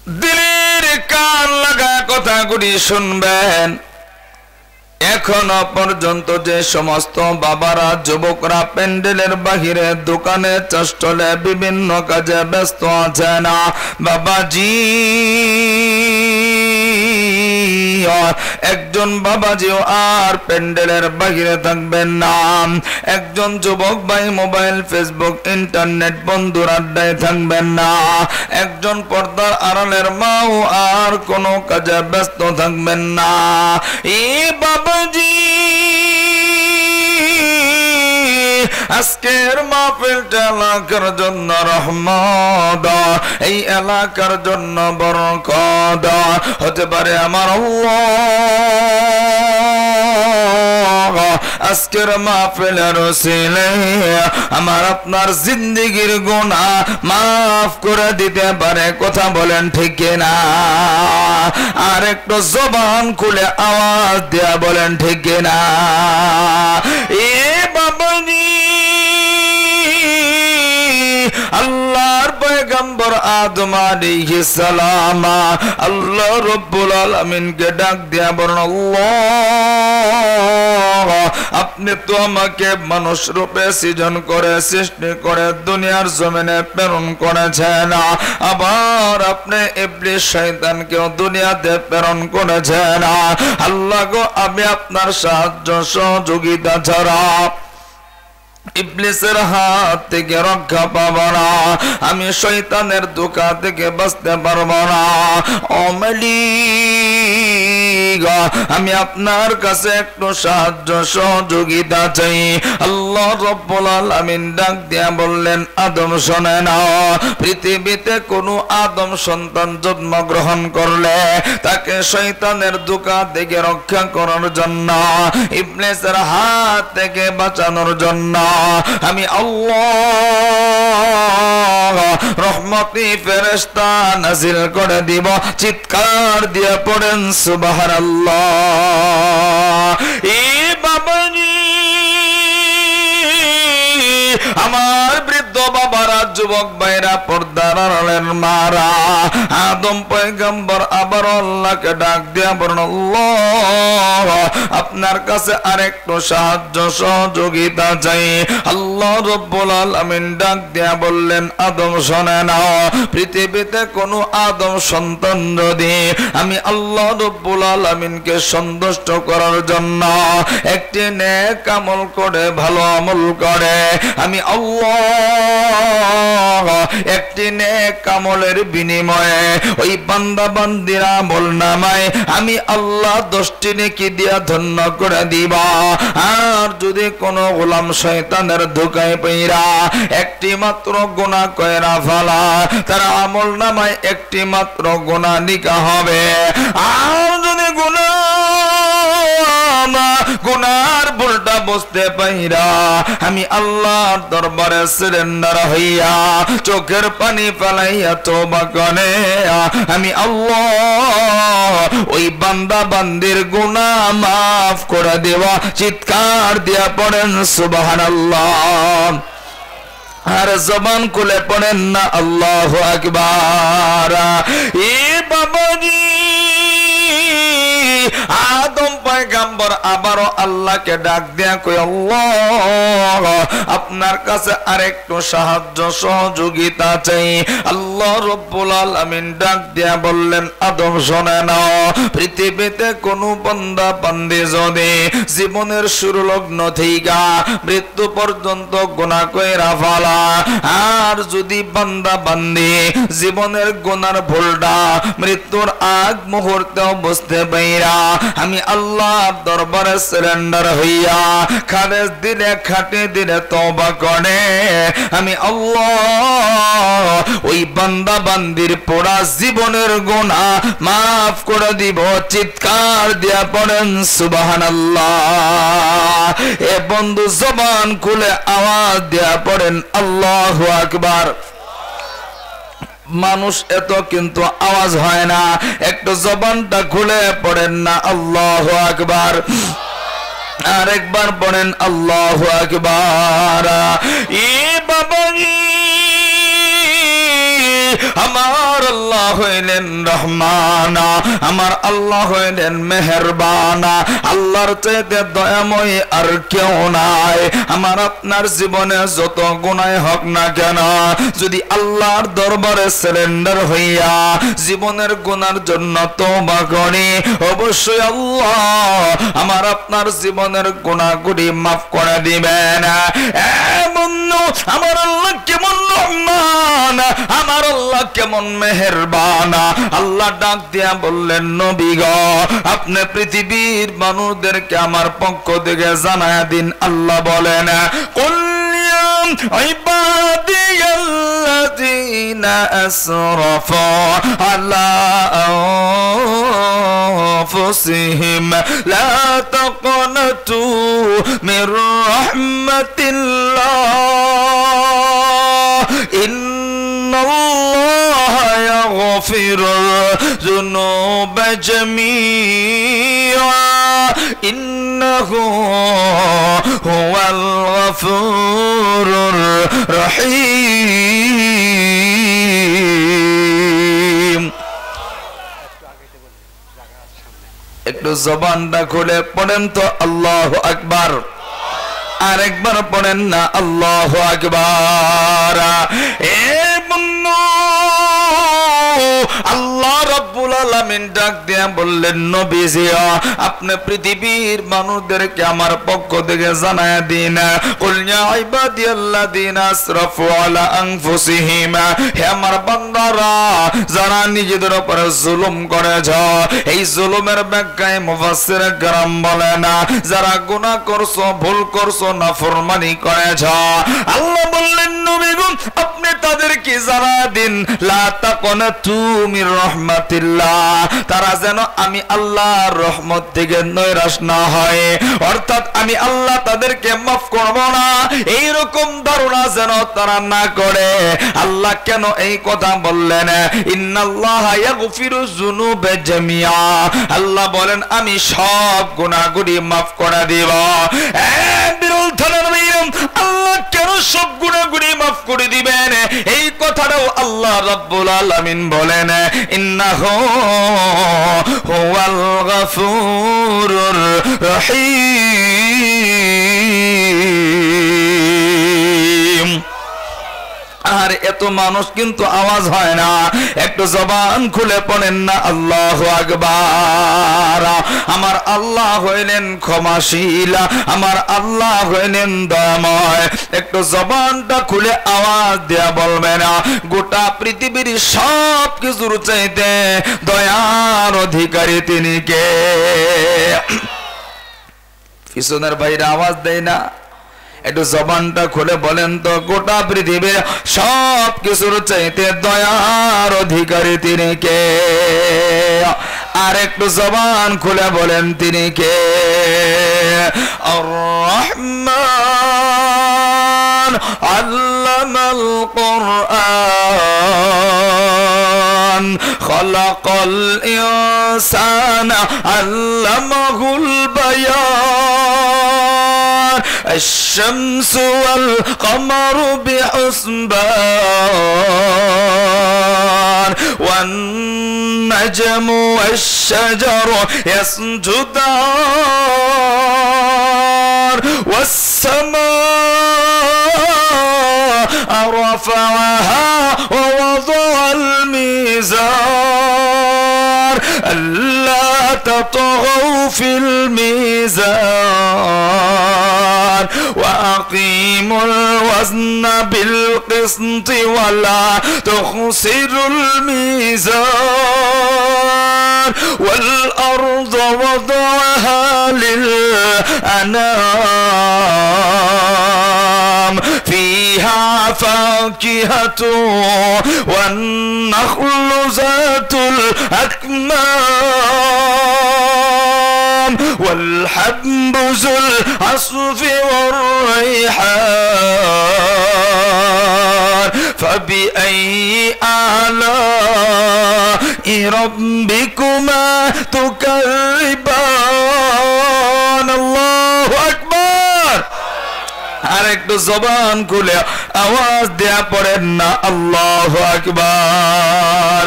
দিলের কান লাগা কথাগুলি শুনবেন। এখনো পর্যন্ত যে সমস্ত বাবারা যুবকরা প্যান্ডেলের বাহিরে দোকানে চষ্টলে বিভিন্ন কাজে ব্যস্ত আছে না বাবাজি, একজন বাবাজিও আর প্যান্ডেলের বাহিরে থাকবেন না। একজন যুবক ভাই মোবাইল ফেসবুক ইন্টারনেট বন্ধুর আড্ডায় থাকবেন না। একজন পর্দার আড়ালের মাও আর কোনো কাজে ব্যস্ত থাকবেন না। এই বাবাজি আজকের মাহফিলটা এলাকার জন্য রহমত, এই এলাকার জন্য বরকত হতে পারে আমার আল্লাহ আজকের মাহফিলের ওসিলে আমার আপনার জিন্দেগির গুনাহ মাফ করে দিতে পারে। কথা বলেন ঠিক না? আর একটু জবান খুলে আওয়াজ দেয়া বলেন ঠিক না? এ বাবাজি আল্লাহর পয়গম্বর আদম আলাইহিস সালাম আল্লাহ রাব্বুল আলামিনকে ডাক দিয়া বলেন, আল্লাহ আপনি তো আমাকে মানুষ রূপে সৃজন করে সৃষ্টি করে দুনিয়ার জমিনে প্রেরণ করেছেন, আবার আপনি ইবলিস শয়তানকেও দুনিয়াতে প্রেরণ করেছেন। আল্লাহ গো, আমি আপনার সাহায্য সহযোগিতা ছাড়া ইবলিসের হাত থেকে রক্ষা পাব না, আমি শয়তানের ধোঁকা থেকে বাঁচতে পারবো না। ও মালিক, আমি আপনার কাছে একটু সাহায্য সহযোগিতা চাই। আল্লাহ রাব্বুল আলামিন ডাক দিয়া বললেন, আদম শোনে না, পৃথিবীতে কোনো আদম সন্তান জন্মগ্রহণ করলে তাকে শয়তানের ধোঁকা থেকে রক্ষা করার জন্য, ইবলিসের হাত থেকে বাঁচানোর জন্য আমি আল্লাহ রহমতি ফেরেশতা নাজিল করে দিব। চিৎকার দিয়ে পড়েন সুবহানাল্লাহ। এই বাবাজি আমার বৃদ্ধ বাবারা, যুবক ভাইরা, পর্দার আড়ালের মারা, আদম পয়গম্বর আবার আল্লাহকে ডাক দিয়া বলেন, আল্লাহ আপনার কাছে আরেকটু সাহায্য সহযোগিতা চাই। আল্লাহ রাব্বুল আলামিন ডাক দিয়া বললেন, আদম শোনে না, পৃথিবীতে কোনো আদম সন্তান যদি আমি আল্লাহ রাব্বুল আলামিনকে সন্তুষ্ট করার জন্য একটি নেক আমল করে, ভালো আমল করে, আমি আল্লাহ একটি নেক আমলের বিনিময়ে ওই বান্দা বান্দির আমলনামায় আমি আল্লাহ 10টি নেকি দিয়া ধন্য করে দিবা। আর যদি কোনো গোলাম শয়তানের ধোঁকায় পইরা একটি মাত্র গুনাহ কইরা ফেলা, তার আমলনামায় একটি মাত্র গুনাহ লিখা হবে। আর যদি গুনার ভুলটা বুঝতে পাইরা আমি আল্লাহর দরবারে সারেন্ডার হইয়া চোখের পানি ফেলাইয়া তওবা করে আমি আল্লাহ ওই বান্দা বান্দির গুনাহ মাফ করে দেব। চিৎকার দিয়া পড়েন সুবহানাল্লাহ। আর জবান খুলে পড়েন না আল্লাহু আকবার। এ বাবাজি আদম পয়গম্বর আবারও আল্লাহকে ডাক দিয়া কই, আল্লাহ আপনার কাছে আরেকটু সাহায্য সহযোগিতা চাই। আল্লাহ রাব্বুল আলামিন ডাক দিয়া বললেন, আদম শোনে না, পৃথিবীতে কোনো বান্দা বান্দি যদি জীবনের শুরু লগ্ন থেকে মৃত্যু পর্যন্ত গুনাহ কইরা ফেলা, আর যদি বান্দা বান্দি জীবনের গুনার ভুলটা মৃত্যুর আগ মুহূর্তেও বুঝতে পাইরা আমি আল্লাহ দরবারে সারেন্ডার হইয়া খালেস দিলে খাটে দিলে তওবা করে আমি আল্লাহ ওই বান্দা বান্দির পুরা জীবনের গুনাহ মাফ করে দিব। চিৎকার দিয়া পড়েন সুবহানাল্লাহ। এ বন্ধু জবান খুলে আওয়াজ দিয়া পড়েন আল্লাহু আকবার। মানুষ এত কিন্তু আওয়াজ হয় না, একটু জবানটা খুলে পড়েন না আল্লাহু আকবার। আরেকবার পড়েন আল্লাহু আকবার। এ বাবাজি আমার আল্লাহ হইলেন রহমান, আমার আল্লাহ হইলেন মেহেরবান। আল্লাহর চাইতে দয়াময় আর কেউ নাই। আমার আপনার জীবনে যত গুনাহ হোক না কেন, যদি আল্লাহর দরবারে সারেন্ডার হইয়া জীবনের গুনার জন্য তওবা করি, অবশ্যই আল্লাহ আমার আপনার জীবনের গুনাহগুলি মাফ করে দিবেন। আমার আল্লাহ কেমন রহমান, আমার আল্লাহ কেমন মেহেরবান। আল্লাহ ডাক দিয়া বললেন, নবী গো, আপনি পৃথিবীর মানুষদেরকে আমার পক্ষ থেকে জানায়া দিন। আল্লাহ বলেন, কুল ইয়া ইবাদিয়াল্লাযীনা আসরাফু আলা আনফুসিহিম লা তাকনাতু মির রাহমাতিল্লাহ ইন্নাল্লাহা ইয়াগফিরুয যুনুবা জামিআ ইন্নাহু হুয়াল গফুরুর রহিম। একটু জবানটা খুলে পড়েন তো আল্লাহু আকবার। আরেকবার পড়েন না আল্লাহু আকবার। এ বন্ধু, আল্লাহ রাব্বুল আলামিন ডাক দিয়া বললেন, নবীজি আপনি পৃথিবীর মানুষদেরকে আমার পক্ষ থেকে জানায়া দিন, কুল ইয়া ইবাদিয়াল্লাযীনা আসরাফু আলা আনফুসিহিম, হে আমার বান্দারা যারা নিজেদের উপর জুলুম করেছ। এই জুলুমের ব্যাখ্যায় মুফাসসির کرام বলেন, যারা গুনাহ করছো, ভুল করছো, নাফরমানি করেছ, আল্লাহ বললেন নবী গো আপনি তাদেরকে জানায়া দিন, লা তাকনাতু মির রাহমাতিল্লাহ, তারা যেন আমি আল্লাহর রহমত থেকে নৈরাশ না হয়, অর্থাৎ আমি আল্লাহ তাদেরকে মাফ করব না, এই রকম ধারণা যেন তারা না করে। আল্লাহ কেন এই কথা বললেন? ইন্নাল্লাহা ইয়াগফিরু যুনুবা জামিআ, আল্লাহ বলেন আমি সব গুনাহগুলি মাফ করে দেব। বিরল থানার মেয়ম, আল্লাহ কেন সব গুনাহগুলি মাফ করে দিবেন? এই কথাটাও আল্লাহ রাব্বুল আলামিন বলেন, ইন্নাহু হুয়াল গফুরুর রহিম। আর এত মানুষ কিন্তু আওয়াজ হয় না, একটু জবান খুলে পড়েন না আল্লাহু আকবার। আমার আল্লাহ হইলেন ক্ষমাশীল, আমার আল্লাহ হইলেন দয়াময়। একটু জবানটা খুলে আওয়াজ দেয়া বলবেন, গোটা পৃথিবীর সব কিছুর চাইতে দয়ার অধিকারী তিনি কে? পিছনের বাইরে আওয়াজ দেয় না, একটু জবানটা খুলে বলেন তো, গোটা পৃথিবীর সব কিছুর চাইতে দয়ার অধিকারী তিনি কে? আর একটু জবান খুলে বলেন তিনি কে? আর রহমান আল্লামাল কুরআন খালাকাল ইনসানা আল্লামাহুল বায়ান الشمس والقمر بحسبان والنجم والشجر يسجدان والسماء رفعها ووضع الميزان ألا تطغوا في الميزان وأقيموا الوزن بالقسط ولا تخسروا الميزان والأرض وضعها للأنام فيها فاكهة والنخل ذات الأكمام والحب ذو العصف والريحان فبأي آلاء ربكما تكذبان الله أكبر। আর একটু জবান খুলে আওয়াজ দেয়া পড়েন না আল্লাহু আকবার।